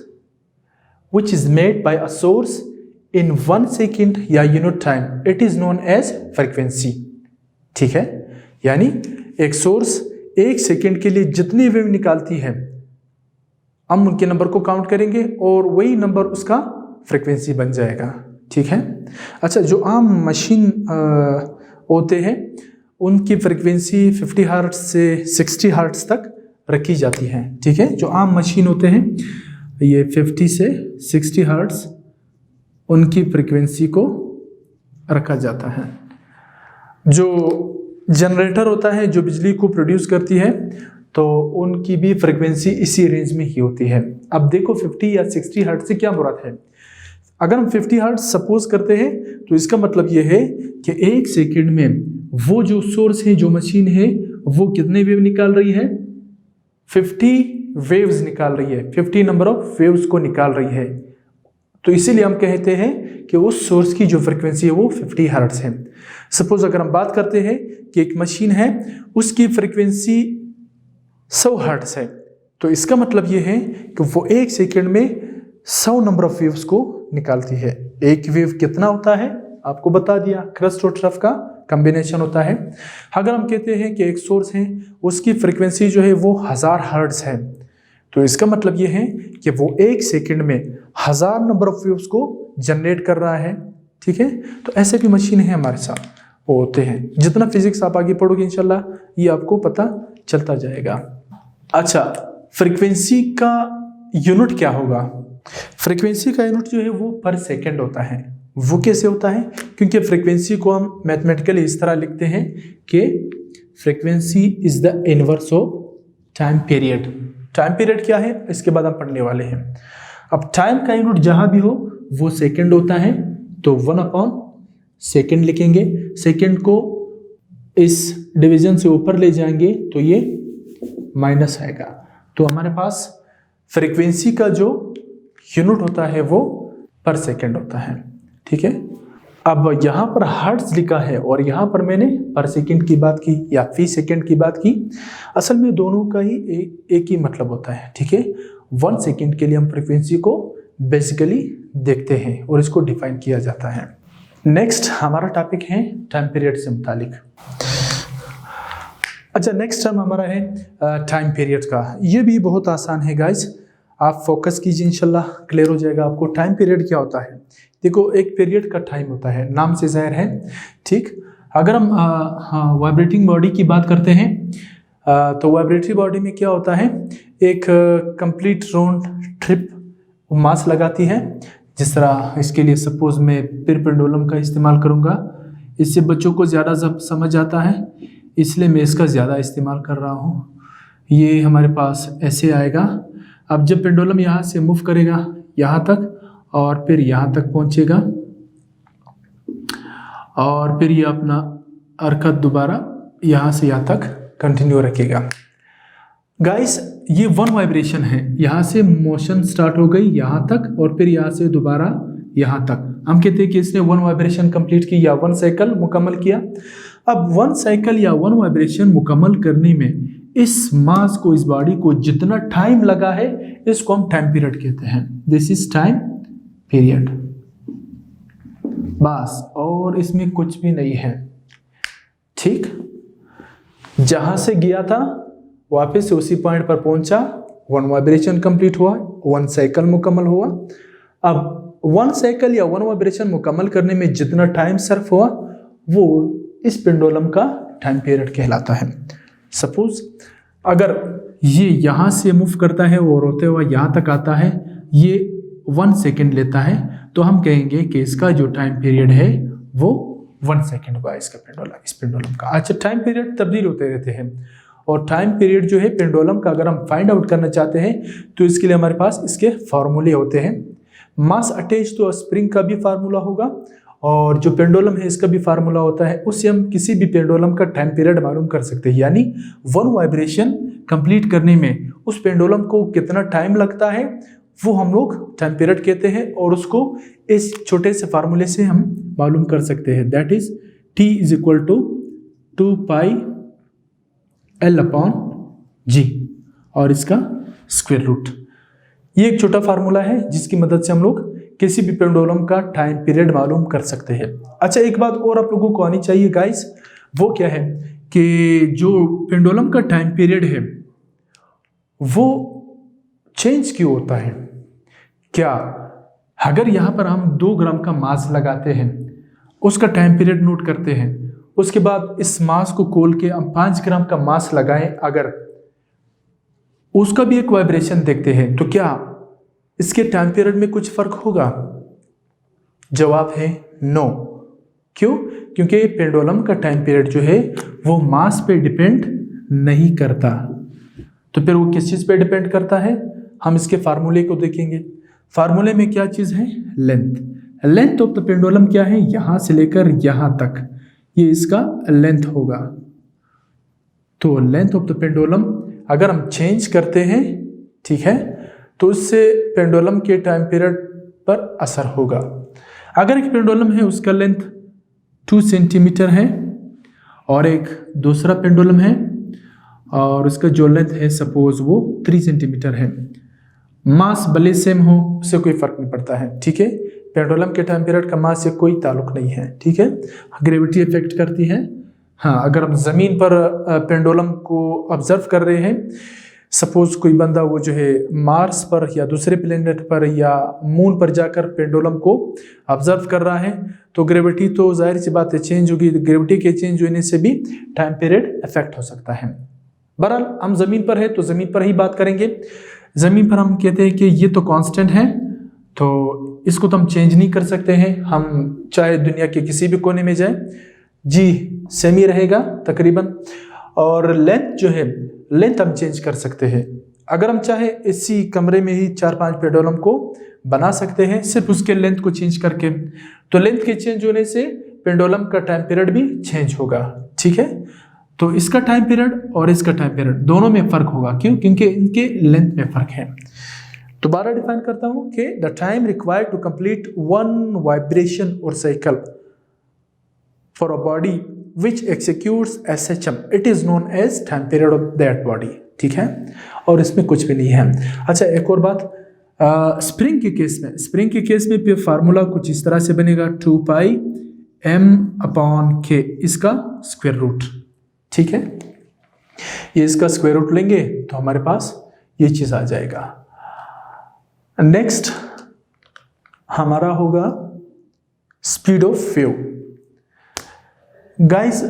which is made by a source in 1 second या unit time it is known as frequency, ठीक है। यानी एक सोर्स 1 सेकेंड के लिए जितनी वेव निकालती है हम उनके नंबर को काउंट करेंगे और वही नंबर उसका फ्रीक्वेंसी बन जाएगा, ठीक है। अच्छा, जो आम मशीन होते हैं उनकी फ्रीक्वेंसी 50 हर्ट्ज से 60 हर्ट्ज तक रखी जाती है, ठीक है। जो आम मशीन होते हैं ये 50 से 60 हर्ट्ज उनकी फ्रीक्वेंसी को रखा जाता है। जो जनरेटर होता है जो बिजली को प्रोड्यूस करती है तो उनकी भी फ्रीक्वेंसी इसी रेंज में ही होती है। अब देखो 50 या 60 हर्ट्ज से क्या मुराद है। अगर हम 50 हर्ट्ज सपोज करते हैं तो इसका मतलब ये है कि 1 सेकेंड में वो जो सोर्स है, जो मशीन है, वो कितने वेव निकाल रही है? 50 वेव्स निकाल रही है, 50 नंबर ऑफ वेव्स को निकाल रही है। तो इसीलिए हम कहते हैं कि उस सोर्स की जो फ्रीक्वेंसी है वो 50 हर्ट्ज है। सपोज अगर हम बात करते हैं कि एक मशीन है उसकी फ्रीक्वेंसी 100 हर्ट्ज है, तो इसका मतलब ये है कि वो 1 सेकेंड में 100 नंबर ऑफ वेव्स को निकालती है। एक वेव कितना होता है आपको बता दिया, क्रस्ट और ट्रफ का कॉम्बिनेशन होता है। अगर हम कहते हैं कि एक सोर्स है उसकी फ्रीक्वेंसी जो है वो 1000 हर्ट्ज है, तो इसका मतलब ये है कि वो 1 सेकेंड में 1000 नंबर ऑफ वेव्स को जनरेट कर रहा है, ठीक है। तो ऐसे भी मशीन है हमारे साथ, वो होते हैं। जितना फिजिक्स आप आगे पढ़ोगे इंशाल्लाह ये आपको पता चलता जाएगा। अच्छा, फ्रीक्वेंसी का यूनिट क्या होगा? फ्रीक्वेंसी का यूनिट जो है वो पर सेकेंड होता है। वो कैसे होता है? क्योंकि फ्रीक्वेंसी को हम मैथमेटिकली इस तरह लिखते हैं कि frequency is the inverse of time period. Time period क्या है इसके बाद हम पढ़ने वाले हैं। अब टाइम का यूनिट जहां भी हो वो सेकंड होता है, तो 1/सेकंड लिखेंगे। सेकंड को इस डिवीजन से ऊपर ले जाएंगे तो ये माइनस आएगा। तो हमारे पास फ्रीक्वेंसी का जो यूनिट होता है वो पर सेकंड होता है, ठीक है। अब यहाँ पर हर्ट्ज लिखा है और यहाँ पर मैंने पर सेकंड की बात की या फी सेकंड की बात की। असल में दोनों का ही एक ही मतलब होता है, ठीक है। 1 सेकंड के लिए हम फ्रीक्वेंसी को बेसिकली देखते हैं और इसको डिफाइन किया जाता है। नेक्स्ट हमारा टॉपिक है टाइम पीरियड से मुतालिक। अच्छा, नेक्स्ट टर्म हमारा है टाइम पीरियड का। ये भी बहुत आसान है गाइज। आप फोकस कीजिए, इंशाल्लाह क्लियर हो जाएगा आपको। टाइम पीरियड क्या होता है? देखो, एक पीरियड का टाइम होता है, नाम से जाहिर है, ठीक। अगर हम वाइब्रेटिंग बॉडी की बात करते हैं तो वाइब्रेटरी बॉडी में क्या होता है, एक कंप्लीट राउंड ट्रिप मास लगाती है। जिस तरह इसके लिए सपोज मैं पेंडुलम का इस्तेमाल करूंगा, इससे बच्चों को ज़्यादा समझ आता है, इसलिए मैं इसका ज़्यादा इस्तेमाल कर रहा हूँ। ये हमारे पास ऐसे आएगा। अब जब पेंडुलम यहाँ से मूव करेगा यहाँ तक और फिर यहाँ तक पहुँचेगा और फिर ये अपना हरकत दोबारा यहाँ से यहाँ तक कंटिन्यू रखेगा। गाइस, ये वन वाइब्रेशन है, यहाँ से मोशन स्टार्ट हो गई यहाँ तक और फिर यहाँ से दोबारा यहाँ तक। हम कहते हैं कि इसने वन वाइब्रेशन कंप्लीट की या वन साइकिल मुकम्मल किया। अब वन साइकिल या वन वाइब्रेशन मुकम्मल करने में इस मास को, इस बॉडी को जितना टाइम लगा है, इसको हम टाइम पीरियड कहते हैं। दिस इज टाइम पीरियड, बस, और इसमें कुछ भी नहीं है, ठीक। जहां से गया था वापस से उसी पॉइंट पर पहुंचा, वन वाइब्रेशन कंप्लीट हुआ, वन साइकिल मुकम्मल हुआ। अब वन साइकिल या वन वाइब्रेशन मुकम्मल करने में जितना टाइम सर्फ हुआ वो इस पेंडुलम का टाइम पीरियड कहलाता है। सपोज अगर ये यहाँ से मूव करता है और होते हुए यहाँ तक आता है, ये 1 सेकेंड लेता है, तो हम कहेंगे कि इसका जो टाइम पीरियड है वो 1 सेकेंड हुआ इसका पेंडुलम, इस पेंडुलम का। अच्छा, टाइम पीरियड तब्दील होते रहते हैं और टाइम पीरियड जो है पेंडुलम का अगर हम फाइंड आउट करना चाहते हैं तो इसके लिए हमारे पास इसके फार्मूले होते हैं। मास अटैच टू स्प्रिंग का भी फार्मूला होगा और जो पेंडुलम है इसका भी फार्मूला होता है। उससे हम किसी भी पेंडुलम का टाइम पीरियड मालूम कर सकते हैं, यानी वन वाइब्रेशन कंप्लीट करने में उस पेंडुलम को कितना टाइम लगता है वो हम लोग टाइम पीरियड कहते हैं और उसको इस छोटे से फार्मूले से हम मालूम कर सकते हैं। That is T is equal to 2 pi L upon G और इसका स्क्वायर रूट। ये एक छोटा फार्मूला है जिसकी मदद से हम लोग किसी भी पेंडुलम का टाइम पीरियड मालूम कर सकते हैं। अच्छा, एक बात और आप लोगों को आनी चाहिए गाइस, वो क्या है कि जो पेंडुलम का टाइम पीरियड है वो चेंज क्यों होता है? क्या अगर यहाँ पर हम 2 ग्राम का मास लगाते हैं, उसका टाइम पीरियड नोट करते हैं, उसके बाद इस मास को खोल के हम 5 ग्राम का मास लगाएं, अगर उसका भी एक वाइब्रेशन देखते हैं, तो क्या इसके टाइम पीरियड में कुछ फर्क होगा? जवाब है नो। क्यों? क्योंकि पेंडुलम का टाइम पीरियड जो है वो मास पे डिपेंड नहीं करता। तो फिर वो किस चीज पे डिपेंड करता है? हम इसके फार्मूले को देखेंगे। फार्मूले में क्या चीज है? Length. Length of the pendulum क्या है? यहां से लेकर यहां तक, ये इसका लेंथ होगा। तो लेंथ ऑफ द पेंडुलम अगर हम चेंज करते हैं, ठीक है, तो उससे पेंडुलम के टाइम पीरियड पर असर होगा। अगर एक पेंडुलम है उसका लेंथ 2 सेंटीमीटर है और एक दूसरा पेंडुलम है और उसका जो लेंथ है सपोज वो 3 सेंटीमीटर है, मास भले सेम हो उससे कोई फर्क नहीं पड़ता है, ठीक है। पेंडुलम के टाइम पीरियड का मास से कोई ताल्लुक नहीं है, ठीक है। ग्रेविटी इफेक्ट करती है। हाँ, अगर हम ज़मीन पर पेंडुलम को ऑब्जर्व कर रहे हैं, सपोज कोई बंदा वो जो है मार्स पर या दूसरे प्लेनेट पर या मून पर जाकर पेंडुलम को ऑब्जर्व कर रहा है, तो ग्रेविटी तो जाहिर सी बात है चेंज होगी। ग्रेविटी के चेंज होने से भी टाइम पीरियड इफेक्ट हो सकता है। बहरहाल हम ज़मीन पर है तो ज़मीन पर ही बात करेंगे। ज़मीन पर हम कहते हैं कि ये तो कांस्टेंट है, तो इसको तो हम चेंज नहीं कर सकते हैं। हम चाहे दुनिया के किसी भी कोने में जाए, जी सेम ही रहेगा तकरीबन। और लेंथ जो है, लेंथ हम चेंज कर सकते हैं। अगर हम चाहे इसी कमरे में ही 4-5 पेंडुलम को बना सकते हैं सिर्फ उसके लेंथ को चेंज करके। तो लेंथ के चेंज होने से पेंडुलम का टाइम पीरियड भी चेंज होगा, ठीक है। तो इसका टाइम पीरियड और इसका टाइम पीरियड दोनों में फर्क होगा। क्यों? क्योंकि इनके लेंथ में फर्क है। दोबारा डिफाइन करता हूं कि the time required to complete one vibration और cycle for a body which executes SHM, it is known as time period of that body, ठीक है। और इसमें कुछ भी नहीं है। अच्छा, एक और बात, स्प्रिंग के केस में, स्प्रिंग के केस में फिर फार्मूला कुछ इस तरह से बनेगा 2 पाई m अपॉन k, इसका स्क्वायर रूट, ठीक है। ये इसका स्क्वायर रूट लेंगे तो हमारे पास ये चीज आ जाएगा। नेक्स्ट हमारा होगा speed of wave. Guys,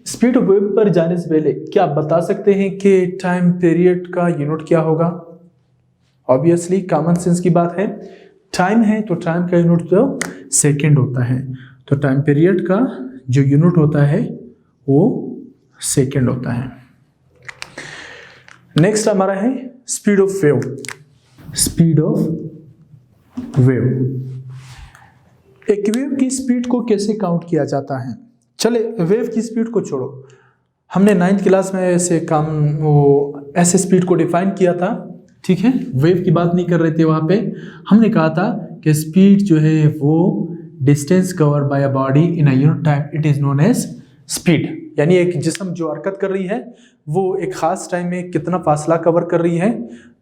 speed of wave पर जाने से पहले क्या आप बता सकते हैं कि टाइम पीरियड का यूनिट क्या होगा? ऑब्वियसली कॉमन सेंस की बात है, टाइम है तो टाइम का यूनिट तो सेकंड होता है, तो टाइम पीरियड का जो यूनिट होता है वो सेकंड होता है। नेक्स्ट हमारा है speed of wave. Speed of wave, एक वेव की स्पीड को कैसे काउंट किया जाता है? चले वेव की स्पीड को छोड़ो, हमने 9th क्लास में ऐसे स्पीड को डिफाइन किया था, ठीक है। वेव की बात नहीं कर रहे थे वहां पे, हमने कहा था कि स्पीड जो है वो distance cover by a body in a unit time, it is known as speed. यानी एक जिस्म जो हरकत कर रही है वो एक खास टाइम में कितना फासला कवर कर रही है,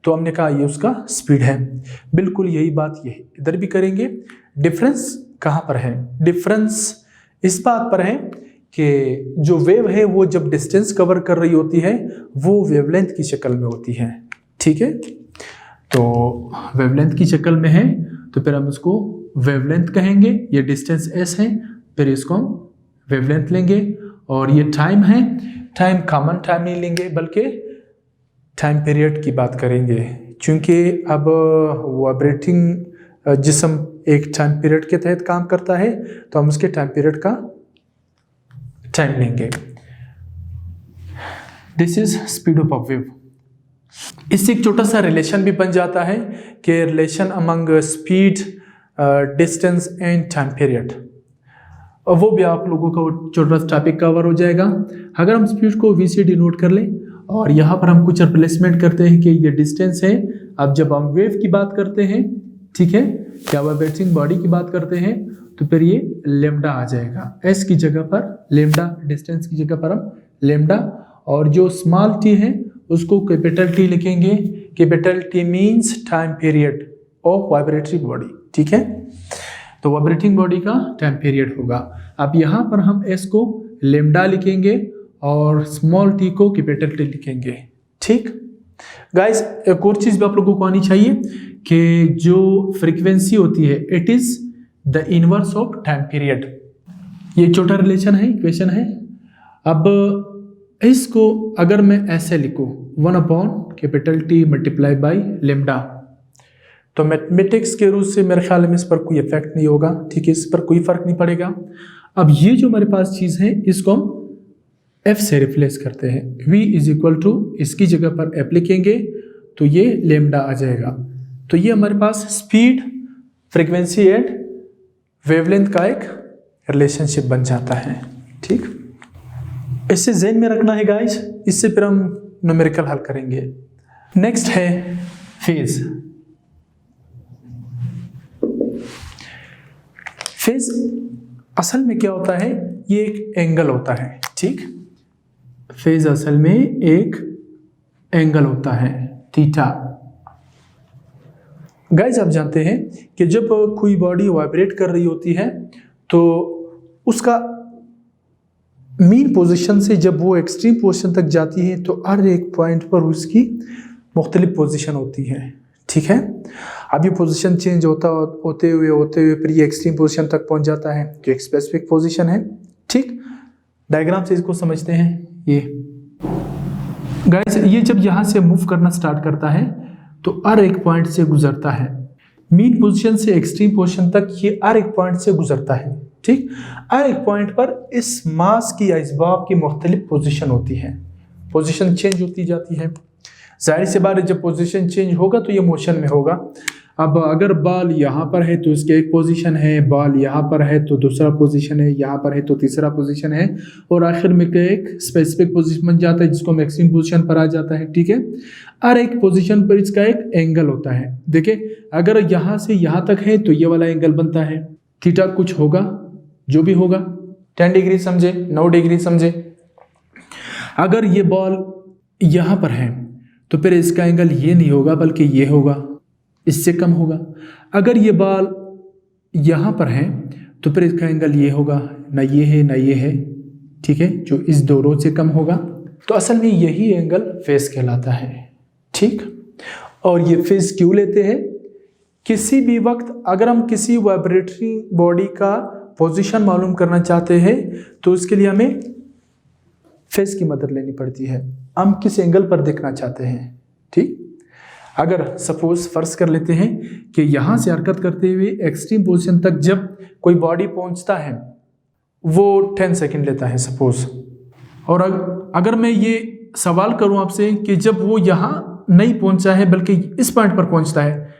तो हमने कहा ये उसका स्पीड है। बिल्कुल यही बात ये इधर भी करेंगे। डिफरेंस कहाँ पर है? डिफरेंस इस बात पर है कि जो वेव है वो जब डिस्टेंस कवर कर रही होती है वो वेवलेंथ की शक्ल में होती है, ठीक है। तो वेवलेंथ की शक्ल में है तो फिर हम उसको वेवलेंथ कहेंगे। ये डिस्टेंस s है, फिर इसको हम वेवलेंथ लेंगे। और ये टाइम है, टाइम कॉमन टाइम नहीं लेंगे बल्कि टाइम पीरियड की बात करेंगे, क्योंकि अब वाइब्रेटिंग जिस्म एक टाइम पीरियड के तहत काम करता है तो हम उसके टाइम पीरियड का टाइम लेंगे। This is speed of wave. इससे एक छोटा सा रिलेशन भी बन जाता है कि relation among speed, distance and time period, और वो भी आप लोगों का छोटा सा टॉपिक कवर हो जाएगा। अगर हम स्पीड को v से डिनोट कर लें और यहाँ पर हम कुछ रिप्लेसमेंट करते हैं कि ये डिस्टेंस है। अब जब हम वेव की बात करते हैं, ठीक है, क्या वाइब्रेटिंग बॉडी की बात करते हैं, तो फिर ये लेमडा आ जाएगा। s की जगह पर लेमडा, डिस्टेंस की जगह पर हम लेमडा, और जो स्मॉल t है उसको कैपिटल T लिखेंगे। Capital T means time period of vibratory body, ठीक है। तो वाइब्रेटिंग बॉडी का टाइम पीरियड होगा। अब यहाँ पर हम s को लेमडा लिखेंगे और स्मॉल t को कैपिटल T लिखेंगे, ठीक। गाइस, एक और चीज भी आप लोगों को आनी चाहिए कि जो फ्रीक्वेंसी होती है it is the inverse of time period. ये एक छोटा रिलेशन है, इक्वेशन है। अब इसको अगर मैं ऐसे लिखूं 1/T मल्टीप्लाई बाई लेमडा, तो मैथमेटिक्स के रूल से मेरे ख्याल में इस पर कोई इफेक्ट नहीं होगा, ठीक है, इस पर कोई फर्क नहीं पड़ेगा। अब ये जो हमारे पास चीज़ है इसको हम f से रिप्लेस करते हैं। v इज इक्वल टू इसकी जगह पर f लिखेंगे तो ये लेमडा आ जाएगा। तो ये हमारे पास स्पीड, फ्रीक्वेंसी एंड वेवलेंथ का एक रिलेशनशिप बन जाता है, ठीक। इससे ज़हन में रखना है गाइस, इससे फिर हम न्यूमेरिकल हल करेंगे। नेक्स्ट है फेज। फेज असल में क्या होता है? ये एक एंगल होता है, ठीक। फेज असल में एक एंगल होता है, थीटा। गाइस, आप जानते हैं कि जब कोई बॉडी वाइब्रेट कर रही होती है तो उसका मीन पोजीशन से जब वो एक्सट्रीम पोजीशन तक जाती है तो हर एक पॉइंट पर उसकी मुख्तलिफ पोजीशन होती है, ठीक है। अब ये पोजीशन चेंज होते हुए फिर ये एक्सट्रीम पोजीशन तक पहुंच जाता है जो एक स्पेसिफिक पोजीशन है, ठीक। डायग्राम से इसको समझते हैं। ये गाइस, ये जब यहाँ से मूव करना स्टार्ट करता है तो हर एक पॉइंट से गुजरता है। मीन पोजीशन से एक्सट्रीम पोजीशन तक ये हर एक पॉइंट से गुजरता है, ठीक। हर एक पॉइंट पर इस मास की या इस बॉब की मुख्तलिफ पोजीशन होती है, पोजीशन चेंज होती जाती है। जाहिर सी बात है, जब पोजीशन चेंज होगा तो ये मोशन में होगा। अब अगर बॉल यहाँ पर है तो इसके एक पोजीशन है, बॉल यहाँ पर है तो दूसरा पोजीशन है, यहाँ पर है तो तीसरा पोजीशन है, और आखिर में एक स्पेसिफिक पोजीशन बन जाता है जिसको मैक्सिमम पोजीशन पर आ जाता है, ठीक है। हर एक पोजीशन पर इसका एक एंगल होता है। देखिए, अगर यहाँ से यहाँ तक है तो ये वाला एंगल बनता है थीटा। कुछ होगा, जो भी होगा, 10 डिग्री समझे, 9 डिग्री समझे। अगर ये बॉल यहाँ पर है तो फिर इसका एंगल ये नहीं होगा बल्कि ये होगा, इससे कम होगा। अगर ये बॉल यहाँ पर है तो फिर इसका एंगल ये होगा, ना ये है ना ये है, ठीक है, जो इस दोनों से कम होगा। तो असल में यही एंगल फेज कहलाता है, ठीक। और ये फेज क्यों लेते हैं किसी भी वक्त अगर हम किसी वाइब्रेटरी बॉडी का पोजीशन मालूम करना चाहते हैं तो उसके लिए हमें फेस की मदद लेनी पड़ती है। हम किस एंगल पर देखना चाहते हैं, ठीक। अगर सपोज फर्ज कर लेते हैं कि यहाँ से हरकत करते हुए एक्सट्रीम पोजीशन तक जब कोई बॉडी पहुँचता है वो 10 सेकेंड लेता है सपोज, और अगर मैं ये सवाल करूँ आपसे कि जब वो यहाँ नहीं पहुँचा है बल्कि इस पॉइंट पर पहुँचता है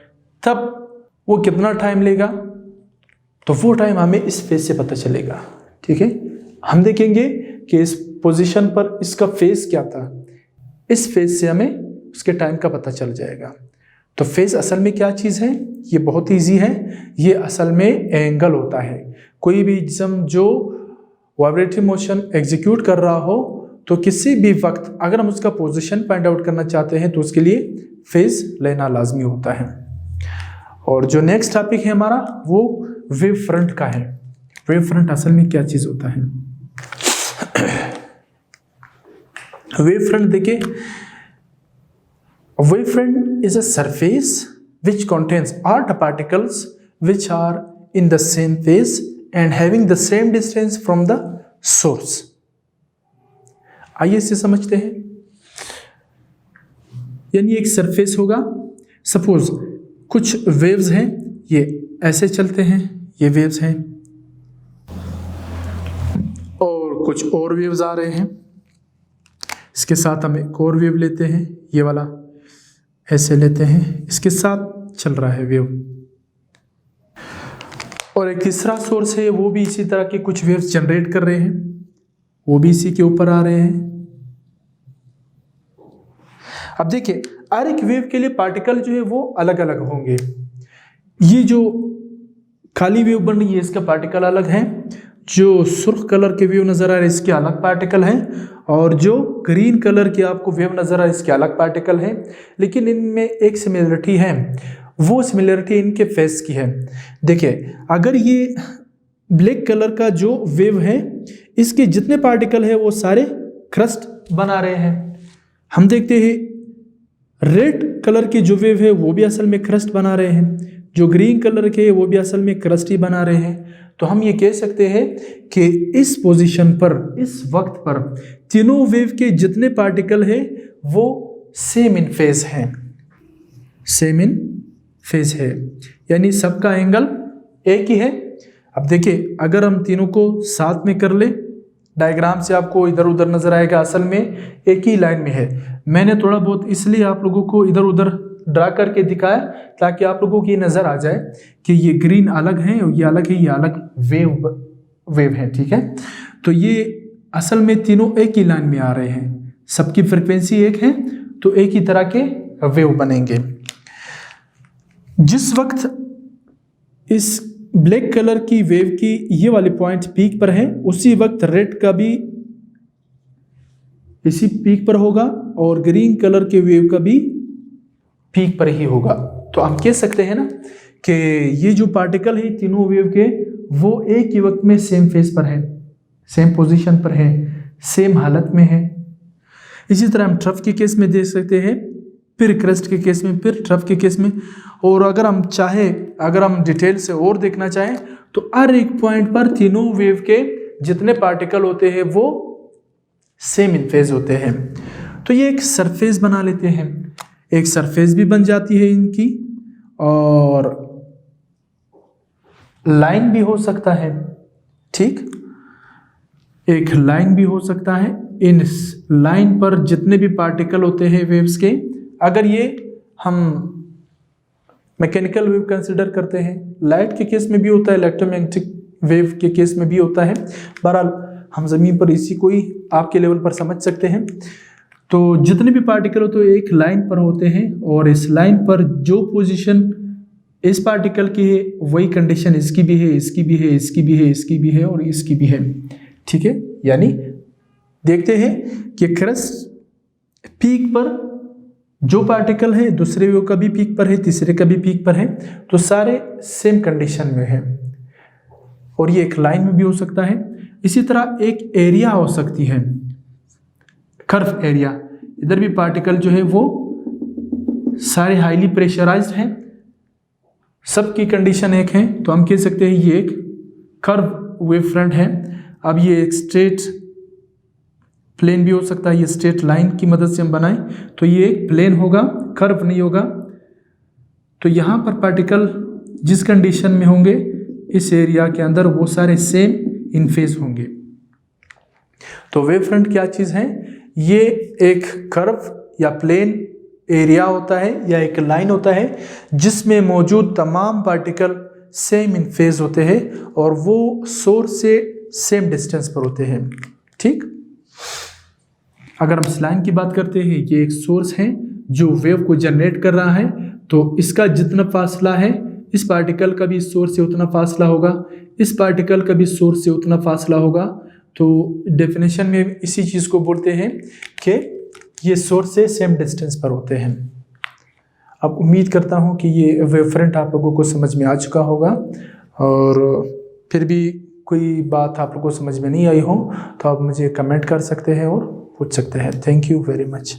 तब वो कितना टाइम लेगा, तो वो टाइम हमें इस फेज से पता चलेगा, ठीक है। हम देखेंगे कि इस पोजीशन पर इसका फेज क्या था, इस फेज से हमें उसके टाइम का पता चल जाएगा। तो फेज असल में क्या चीज़ है, ये बहुत ईजी है, ये असल में एंगल होता है। कोई भी जिस्म जो वाइब्रेटरी मोशन एग्जीक्यूट कर रहा हो तो किसी भी वक्त अगर हम उसका पोजीशन फाइंड आउट करना चाहते हैं तो उसके लिए फेज लेना लाजमी होता है। और जो नेक्स्ट टॉपिक है हमारा वो वेव फ्रंट का है। वेव फ्रंट असल में क्या चीज़ होता है? वेव फ्रंट देखिए, wave front is a surface which contains all the particles which are in the same phase and having the same distance from the source। आइए इसे समझते हैं। यानी एक सरफेस होगा, सपोज कुछ वेव्स हैं, ये ऐसे चलते हैं, ये वेव्स हैं, और कुछ और वेव्स आ रहे हैं, इसके साथ हम एक और वेव लेते हैं, ये वाला ऐसे लेते हैं, इसके साथ चल रहा है वेव, और एक तीसरा सोर्स है वो भी इसी तरह के कुछ वेव्स जनरेट कर रहे हैं, वो भी इसी के ऊपर आ रहे हैं। अब देखिए हर एक वेव के लिए पार्टिकल जो है वो अलग अलग होंगे। ये जो खाली वेव बन रही है इसका पार्टिकल अलग है, जो सुर्ख कलर के वेव नजर आ रहे हैं इसके अलग पार्टिकल हैं, और जो ग्रीन कलर की आपको वेव नजर आ रही है इसके अलग पार्टिकल हैं। लेकिन इनमें एक सिमिलरिटी है, वो सिमिलरिटी इनके फेस की है। देखिए अगर ये ब्लैक कलर का जो वेव है इसके जितने पार्टिकल है वो सारे क्रस्ट बना रहे हैं। हम देखते हैं रेड कलर की जो वेव है वो भी असल में क्रस्ट बना रहे हैं, जो ग्रीन कलर के वो भी असल में क्रस्ट ही बना रहे हैं। तो हम ये कह सकते हैं कि इस पोजीशन पर, इस वक्त पर तीनों वेव के जितने पार्टिकल हैं वो सेम इन फेज हैं, सेम इन फेज है, यानी सबका एंगल एक ही है। अब देखिए अगर हम तीनों को साथ में कर ले, डायग्राम से आपको इधर उधर नजर आएगा, असल में एक ही लाइन में है। मैंने थोड़ा बहुत इसलिए आप लोगों को इधर उधर ड्रा करके दिखाया ताकि आप लोगों को ये नज़र आ जाए कि ये ग्रीन अलग है और ये अलग है, ये अलग वेव है, ठीक है। तो ये असल में तीनों एक ही लाइन में आ रहे हैं, सबकी फ्रिक्वेंसी एक है तो एक ही तरह के वेव बनेंगे। जिस वक्त इस ब्लैक कलर की वेव की ये वाले पॉइंट पीक पर है उसी वक्त रेड का भी इसी पीक पर होगा और ग्रीन कलर के वेव का भी पीक पर ही होगा। तो हम कह सकते हैं ना कि ये जो पार्टिकल है तीनों वेव के वो एक ही वक्त में सेम फेस पर है, सेम पोजीशन पर है, सेम हालत में है। इसी तरह हम ट्रफ के केस में देख सकते हैं, फिर क्रस्ट के केस में, फिर ट्रफ के केस में। और अगर हम चाहे, अगर हम डिटेल से और देखना चाहें तो हर एक पॉइंट पर तीनों वेव के जितने पार्टिकल होते हैं वो सेम इन फेज होते हैं। तो ये एक सरफेस बना लेते हैं, एक सरफेस भी बन जाती है इनकी, और लाइन भी हो सकता है, ठीक, एक लाइन भी हो सकता है। इन लाइन पर जितने भी पार्टिकल होते हैं वेव्स के, अगर ये हम मैकेनिकल वेव कंसिडर करते हैं, लाइट के केस में भी होता है, इलेक्ट्रोमैग्नेटिक वेव के केस में भी होता है। बहरहाल हम ज़मीन पर इसी को ही आपके लेवल पर समझ सकते हैं। तो जितने भी पार्टिकल होते हैं एक लाइन पर होते हैं, और इस लाइन पर जो पोजीशन इस पार्टिकल की है वही कंडीशन इसकी भी है, इसकी भी है, इसकी भी है, इसकी भी है और इसकी भी है, ठीक है। यानी देखते हैं कि क्रस्ट पीक पर जो पार्टिकल है दूसरे वेव का भी पीक पर है, तीसरे का भी पीक पर है, तो सारे सेम कंडीशन में है, और ये एक लाइन में भी हो सकता है। इसी तरह एक एरिया हो सकती है, कर्व एरिया। इधर भी पार्टिकल जो है वो सारे हाईली प्रेशराइज्ड हैं, सबकी कंडीशन एक है, तो हम कह सकते हैं ये एक कर्व वेव फ्रंट है। अब ये एक स्ट्रेट प्लेन भी हो सकता है, ये स्ट्रेट लाइन की मदद से हम बनाएं तो ये एक प्लेन होगा, कर्व नहीं होगा। तो यहाँ पर पार्टिकल जिस कंडीशन में होंगे इस एरिया के अंदर वो सारे सेम इन फेज होंगे। तो वेव फ्रंट क्या चीज़ है? ये एक कर्व या प्लेन एरिया होता है या एक लाइन होता है जिसमें मौजूद तमाम पार्टिकल सेम इन फेज होते हैं और वो सोर्स से सेम डिस्टेंस पर होते हैं। ठीक, अगर हम इस लाइन की बात करते हैं, ये एक सोर्स है जो वेव को जनरेट कर रहा है, तो इसका जितना फासला है इस पार्टिकल का भी सोर्स से उतना फासला होगा, इस पार्टिकल का भी सोर्स से उतना फासला होगा। तो डेफिनेशन में इसी चीज़ को बोलते हैं कि ये सोर्स से सेम डिस्टेंस पर होते हैं। अब उम्मीद करता हूँ कि ये वेव फ्रंट आप लोगों को समझ में आ चुका होगा, और फिर भी कोई बात आप लोगों को समझ में नहीं आई हो तो आप मुझे कमेंट कर सकते हैं और पूछ सकते हैं। Thank you very much.